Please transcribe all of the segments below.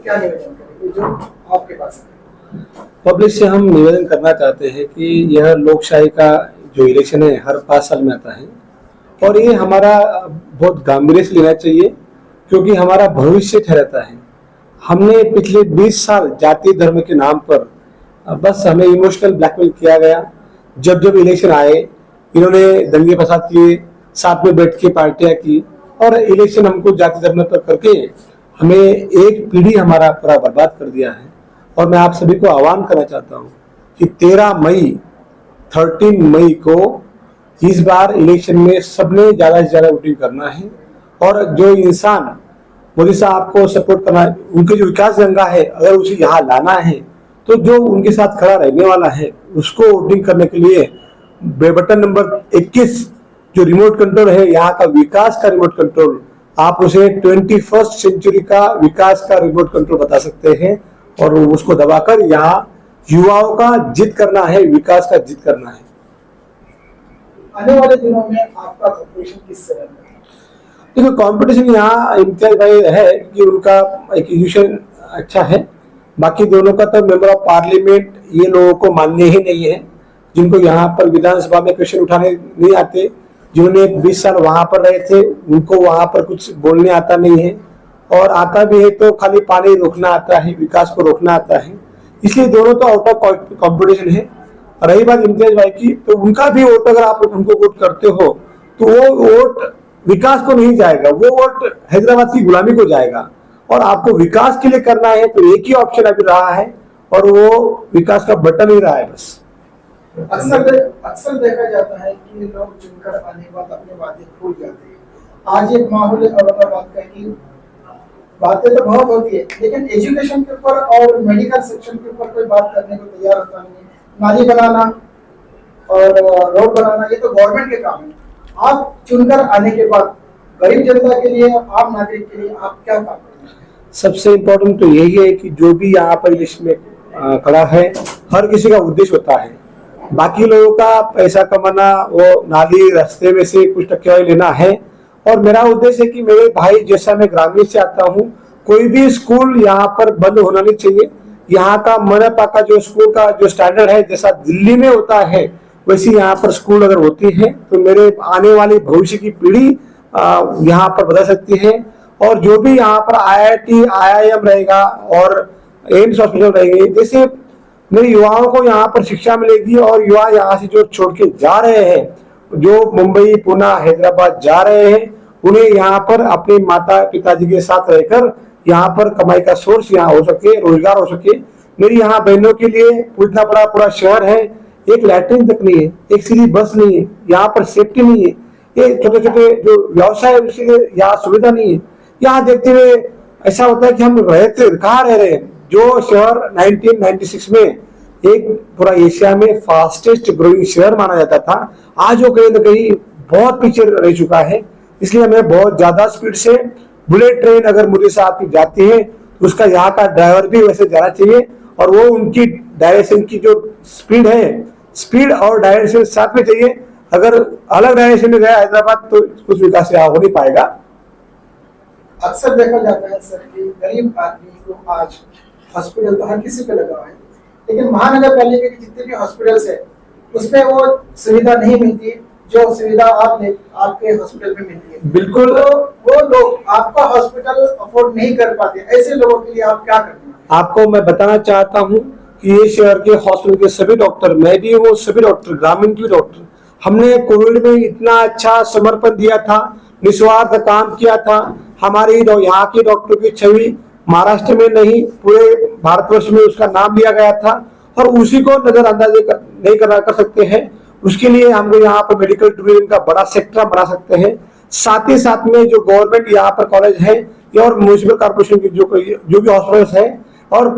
क्या निवेदन करेंगे जो आपके पास है? पब्लिक से हम निवेदन करना चाहते हैं कि यह लोकशाही का जो इलेक्शन है हर 5 साल में आता है और ये हमारा बहुत गंभीर से लेना चाहिए, क्योंकि हमारा भविष्य ठहराता है। हमने पिछले 20 साल जाति धर्म के नाम पर बस हमें इमोशनल ब्लैकमेल किया गया। जब जब इलेक्शन आए इन्होंने दंगे फसाद किए, साथ में बैठ के पार्टियां की और इलेक्शन हमको जाति धर्म पर करके हमें एक पीढ़ी हमारा पूरा बर्बाद कर दिया है। और मैं आप सभी को आह्वान करना चाहता हूं कि 13 मई को इस बार इलेक्शन में सबने ज्यादा से ज्यादा वोटिंग करना है और जो इंसान मोदी साहब को सपोर्ट करना है, उनकी जो विकास गंगा है अगर उसे यहाँ लाना है तो जो उनके साथ खड़ा रहने वाला है उसको वोटिंग करने के लिए बटन नंबर 21 जो रिमोट कंट्रोल है, यहाँ का विकास का रिमोट कंट्रोल, आप उसे 21st सेंचुरी का विकास का रिमोट कंट्रोल बता सकते हैं और उसको दबाकर यहाँ युवाओं का जिद करना है, विकास का जिद करना है। आने वाले दिनों में आपका कॉर्पोरेशन किस तरह का? देखो कंपटीशन यहाँ इम्तियाज भाई है कि उनका एक्विजिशन अच्छा है, बाकी दोनों का तो मेंबर ऑफ पार्लियामेंट ये लोगों को मानने ही नहीं है, जिनको यहाँ पर विधानसभा में क्वेश्चन उठाने नहीं आते, जिन्होंने 20 साल वहां पर रहे थे उनको वहां पर कुछ बोलने आता नहीं है और आता भी है तो खाली पानी रोकना आता है, विकास को रोकना आता है। इसलिए दोनों तो आउट ऑफ कॉम्पिटिशन है। रही बात इम्तियाज भाई की, तो उनका भी वोट अगर आप उनको वोट करते हो तो वो वोट विकास को नहीं जाएगा, वो वोट हैदराबाद की गुलामी को जाएगा। और आपको विकास के लिए करना है तो एक ही ऑप्शन अभी रहा है और वो विकास का बटन ही रहा है बस। अक्सर देखा जाता है कि लोग चुनकर आने के बाद अपने बातें भूल जाते हैं। आज एक माहौल औरंगाबाद का कि बातें तो बहुत होती है लेकिन एजुकेशन के ऊपर और मेडिकल सेक्शन के ऊपर कोई बात करने को तैयार होता नहीं है। नाली बनाना और रोड बनाना ये तो गवर्नमेंट के काम है। आप चुनकर आने के बाद गरीब जनता के लिए, आम नागरिक के लिए आप क्या काम करेंगे? सबसे इम्पोर्टेंट तो यही है कि जो भी यहाँ पर लिस्ट में खड़ा है हर किसी का उद्देश्य होता है। बाकी लोगों का पैसा कमाना, वो नाली रास्ते में से कुछ टक्केवारी लेना है और मेरा उद्देश्य है कि मेरे भाई जैसा मैं ग्रामीण से आता हूँ, कोई भी स्कूल यहाँ पर बंद होना नहीं चाहिए। यहाँ का मनपा का जो स्कूल का जो स्टैंडर्ड है जैसा दिल्ली में होता है वैसे यहाँ पर स्कूल अगर होती है तो मेरे आने वाली भविष्य की पीढ़ी यहाँ पर बदल सकती है। और जो भी यहाँ पर IIT IIM रहेगा और एम्स हॉस्पिटल रहेंगे, जैसे मेरे युवाओं को यहाँ पर शिक्षा मिलेगी और युवा यहाँ से जो छोड़ के जा रहे हैं, जो मुंबई पुणे हैदराबाद जा रहे हैं, उन्हें यहाँ पर अपने माता पिताजी के साथ रहकर यहाँ पर कमाई का सोर्स यहाँ हो सके, रोजगार हो सके। मेरी यहाँ बहनों के लिए इतना बड़ा पूरा शहर है, एक लैट्रिन तक नहीं है, एक सीधी बस नहीं है, यहाँ पर सेफ्टी नहीं है, ये छोटे छोटे जो व्यवसाय है उसके लिए यहाँ सुविधा नहीं है। यहाँ देखते हुए ऐसा होता है कि हम रहते कहाँ रह रहे हैं। जो शहर 1996 में एक पूरा एशिया में फास्टेस्ट ग्रोइंग शहर माना जाता था, आज वो कहीं ना कहीं बहुत पीछे रह चुका है। इसलिए हमें बहुत ज्यादा स्पीड से बुलेट ट्रेन अगर मोदी साहब की जाती है तो उसका यहाँ का ड्राइवर भी वैसे जाना चाहिए और वो उनकी डायरेक्शन की जो स्पीड है, स्पीड और डायरेक्शन साथ में चाहिए। अगर अलग डायरेक्शन में गया हैदराबाद तो कुछ विकास यहाँ हो नहीं पाएगा। अक्सर देखा जाता है सर कि गरीब आदमी को आज हॉस्पिटल तो हर किसी को लगा है, लेकिन महानगर पालिका के जितने भी हॉस्पिटल्स है उसमें वो सुविधा नहीं मिलती जो सुविधा आपके हॉस्पिटल में मिलती है। बिल्कुल, तो वो लोग आपका हॉस्पिटल अफोर्ड नहीं कर पाते, ऐसे लोगों के लिए आप क्या करते हैं? आपको मैं बताना चाहता हूँ कि ये शहर के हॉस्पिटल के सभी डॉक्टर, मैं भी हूँ, सभी डॉक्टर, ग्रामीण के डॉक्टर, हमने कोविड में इतना अच्छा समर्पण दिया था, निस्वार्थ काम किया था। हमारी यहाँ की डॉक्टर की छवि महाराष्ट्र में नहीं पूरे भारतवर्ष में उसका नाम लिया गया था और उसी को नजरअंदाज नहीं कर सकते हैं। उसके लिए हम लोग यहाँ पर मेडिकल टूरिज्म का बड़ा सेक्टर बना सकते हैं। साथ ही साथ में जो गवर्नमेंट यहाँ पर कॉलेज है और म्यूनिसिपल कॉर्पोरेशन की जो भी हॉस्पिटल्स है और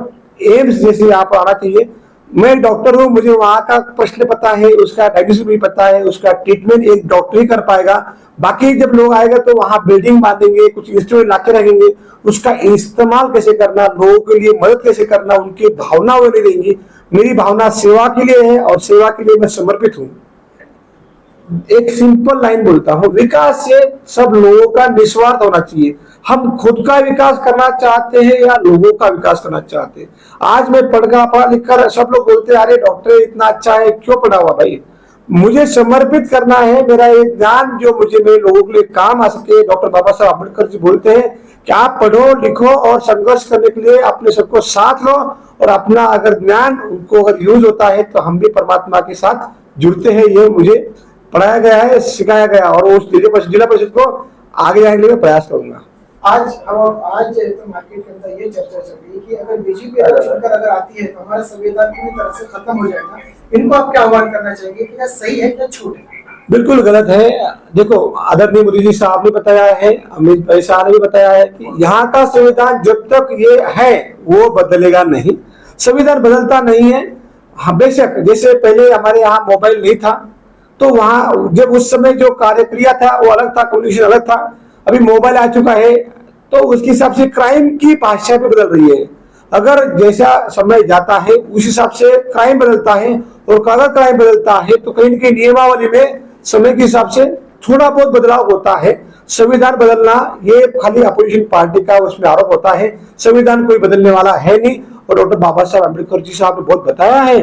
एम्स जैसे यहाँ पर आना चाहिए। मैं डॉक्टर हूँ, मुझे वहाँ का प्रश्न पता है, उसका डायग्नोसिस भी पता है, उसका ट्रीटमेंट एक डॉक्टर ही कर पाएगा। बाकी जब लोग आएगा तो वहाँ बिल्डिंग बांधेंगे, कुछ इंस्ट्रूमेंट लाके रखेंगे, उसका इस्तेमाल कैसे करना, लोगों के लिए मदद कैसे करना, उनकी भावना वो नहीं देंगी। मेरी भावना सेवा के लिए है और सेवा के लिए मैं समर्पित हूँ। एक सिंपल लाइन बोलता हूँ, विकास से सब लोगों का निस्वार्थ होना चाहिए। हम खुद का विकास करना चाहते हैं या लोगों का विकास करना चाहते हैं। आज मैं पढ़ा लिख कर सब लोग बोलते हैं अरे डॉक्टर इतना अच्छा है, क्यों पढ़ा हुआ भाई? मुझे समर्पित करना है मेरा एक ज्ञान जो मुझे मेरे लोगों के लिए काम आ सके। डॉक्टर बाबा साहब अम्बेडकर जी बोलते हैं कि आप पढ़ो लिखो और संघर्ष करने के लिए अपने सबको साथ लो, और अपना अगर ज्ञान उनको अगर यूज होता है तो हम भी परमात्मा के साथ जुड़ते हैं। ये मुझे पढ़ाया गया है, सिखाया गया, और उस जिला परिषद को आगे जाने के लिए प्रयास करूंगा। आज तो मार्केट के अंदर ये चर्चा चल रही है कि अगर बीजेपी अगर आती है तो हमारा संविधान पूरी तरह से खत्म हो जाएगा। इनको आप क्या आह्वान करना चाहेंगे कि क्या सही है क्या झूठ है? बिल्कुल गलत है। देखो, आदरणीय मोदी जी साहब ने बताया है, अमित भाई साहब ने भी बताया है कि यहाँ का संविधान जब तक ये है वो बदलेगा नहीं। संविधान बदलता नहीं है। हाँ बेशक, जैसे पहले हमारे यहाँ मोबाइल नहीं था तो वहां जब उस समय जो कार्यक्रिया था वो अलग था, कम्युनिकेशन अलग था। अभी मोबाइल आ चुका है तो उसके हिसाब से क्राइम की भाषा भी बदल रही है। अगर जैसा समय जाता है उस हिसाब से क्राइम बदलता है, और अगर क्राइम बदलता है तो कहीं न कहीं नियमावली में समय के हिसाब से थोड़ा बहुत बदलाव होता है। संविधान बदलना ये खाली अपोजिशन पार्टी का उसमें आरोप होता है। संविधान कोई बदलने वाला है नहीं। और डॉक्टर बाबा साहब अम्बेडकर जी साहब ने बहुत बताया है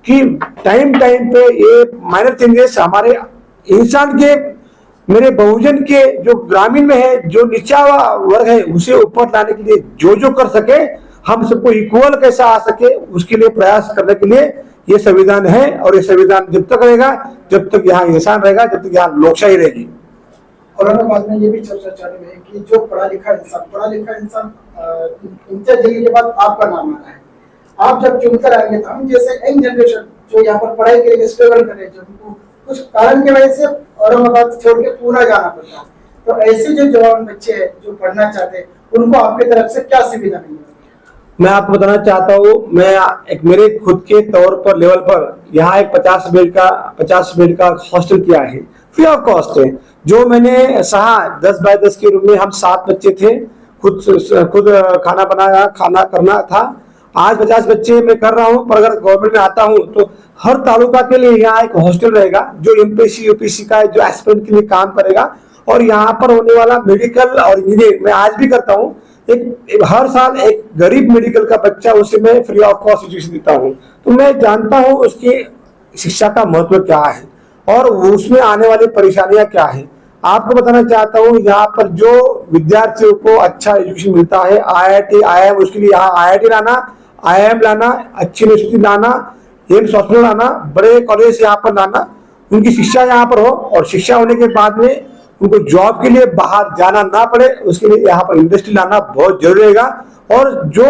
कि टाइम टाइम पे ये माइनर चेंजेस हमारे इंसान के, मेरे बहुजन के जो ग्रामीण में है, जो निचला वर्ग है, उसे ऊपर लाने के लिए जो जो कर सके, हम सबको इक्वल कैसा आ सके उसके लिए प्रयास करने के लिए ये संविधान है। और ये संविधान जब तक रहेगा, जब तक यहाँ इंसान रहेगा, जब तक यहाँ लोकशाही रहेगी। औरंगाबाद में ये भी चर्चा चालू है कि जो पढ़ा लिखा इंसान इंटर देने के बाद आपका नाम आ रहा है। आप जब चुनकर आएंगे तो हम जैसे यंग जनरेशन जो यहाँ पर पढ़ाई के लिए स्ट्रगल कर रहे हैं, जिनको कुछ कारण की वजह से औरंगाबाद छोड़ के पूना जाना पड़ता है, तो ऐसे जो जवान बच्चे हैं जो पढ़ना चाहते हैं उनको आपकी तरफ से क्या सुविधा मिलेगी? मैं आपको बताना चाहता हूँ, मैं एक मेरे खुद के तौर पर लेवल पर यहाँ एक 50 बेड का हॉस्टल किया है, फ्री ऑफ कॉस्ट है। जो मैंने सहा 10 बाय 10 के रूम में हम 7 बच्चे थे, खुद खाना बनाया, खाना करना था। आज 50 बच्चे मैं कर रहा हूँ, पर अगर गवर्नमेंट में आता हूँ तो हर तालुका के लिए यहाँ एक हॉस्टल रहेगा जो एमपीएससी यूपीएससी का जो एस्पिरेंट के लिए काम करेगा। और यहाँ पर होने वाला मेडिकल और इंजीनियरिंग मैं आज भी करता हूँ। एक हर साल एक गरीब मेडिकल का बच्चा उसे मैं फ्री ऑफ कॉस्ट एजुकेशन देता हूँ। तो मैं जानता हूँ उसकी शिक्षा का महत्व क्या है और उसमें आने वाली परेशानियां क्या है। आपको बताना चाहता हूँ, यहाँ पर जो विद्यार्थियों को अच्छा एजुकेशन मिलता है, आईआईटी आईआईएम, उसके लिए यहाँ आईआईटी लाना, आईआईएम लाना, अच्छी यूनिवर्सिटी लाना, एम्स हॉस्पिटल लाना, बड़े कॉलेज यहाँ पर लाना, उनकी शिक्षा यहाँ पर हो, और शिक्षा होने के बाद में उनको जॉब के लिए बाहर जाना ना पड़े, उसके लिए यहाँ पर इंडस्ट्री लाना बहुत जरूरी रहेगा। और जो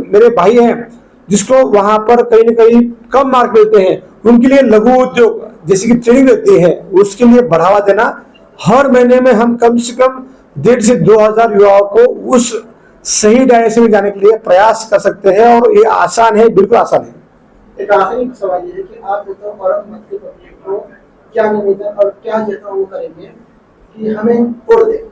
मेरे भाई हैं जिसको वहां पर कहीं ना कहीं कम मार्क मिलते हैं, उनके लिए लघु उद्योग जैसे कि ट्रेनिंग देती है, उसके लिए बढ़ावा देना। हर महीने में हम कम से कम 1,500 से 2,000 युवाओं को उस सही डायरेक्शन में जाने के लिए प्रयास कर सकते हैं, और ये आसान है, बिल्कुल आसान है। एक आखिरी सवाल ये है कि आप औरंगाबाद के पब्लिक को क्या निवेदन और क्या वो करेंगे कि हमें वोट दें?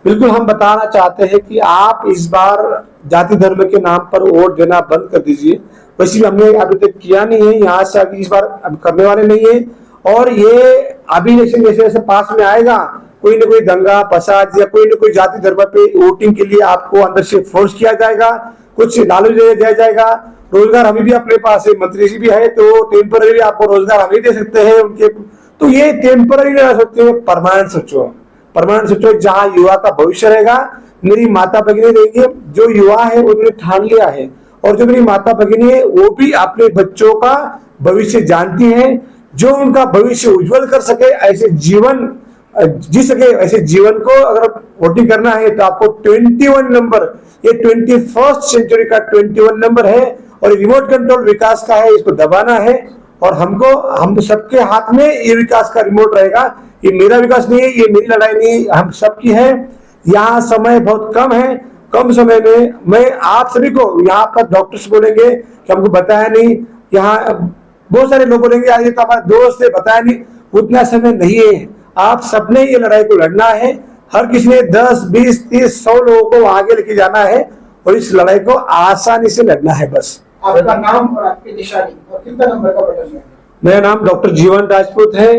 बिल्कुल, हम बताना चाहते हैं कि आप इस बार जाति धर्म के नाम पर वोट देना बंद कर दीजिए। वैसे भी हमने अभी तक किया नहीं है, यहाँ से अभी इस बार अब करने वाले नहीं है। और ये अभी इलेक्शन जैसे जैसे पास में आएगा, कोई ना कोई दंगा फसाद या कोई ना कोई जाति धर्म पे वोटिंग के लिए आपको अंदर से फोर्स किया जाएगा, कुछ लालच दिया जाएगा। रोजगार हमें भी अपने पास है, मंत्री जी भी है, तो टेम्पररी आपको रोजगार हमें दे सकते हैं उनके। तो ये टेम्पररी नहीं रह सकते, परमानेंट सोचो जहाँ युवा का भविष्य रहेगा। मेरी माता भगिनी रहेंगे, जो युवा है उन्होंने ठान लिया है, और जो मेरी माता भगिनी है वो भी अपने बच्चों का भविष्य जानती है। जो उनका भविष्य उज्जवल कर सके, ऐसे जीवन जी सके, ऐसे जीवन को अगर वोटिंग करना है तो आपको 21 नंबर, ये 21st सेंचुरी का 21 नंबर है, और रिमोट कंट्रोल विकास का है, इसको दबाना है। और हम सबके हाथ में ये विकास का रिमोट रहेगा। ये मेरा विकास नहीं है, ये मेरी लड़ाई नहीं है, हम सबकी है। यहाँ समय बहुत कम है, कम समय में मैं आप सभी को, यहाँ पर डॉक्टर्स बोलेंगे कि हमको बताया नहीं, यहाँ बहुत सारे लोग बोलेंगे यार ये तो हमारे दोस्त है, बताया नहीं। उतना समय नहीं है, आप सबने ये लड़ाई को लड़ना है। हर किसी ने 10, 20, 30, 100 लोगों को आगे लेके जाना है, और इस लड़ाई को आसानी से लड़ना है। बस आपका नाम और आपकी निशानी और कितना नंबर का बटन है? मेरा नाम डॉक्टर जीवन राजपूत है,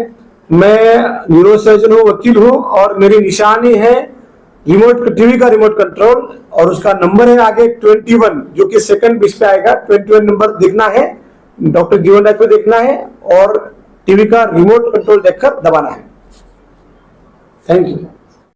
मैं न्यूरो सर्जन हूँ, वकील हूँ, और मेरी निशानी है टीवी का रिमोट कंट्रोल, और उसका नंबर है आगे 21, जो कि सेकंड पेज पे आएगा। 21 नंबर देखना है, डॉक्टर जीवन राय को देखना है, और टीवी का रिमोट कंट्रोल देखकर दबाना है। Thank you.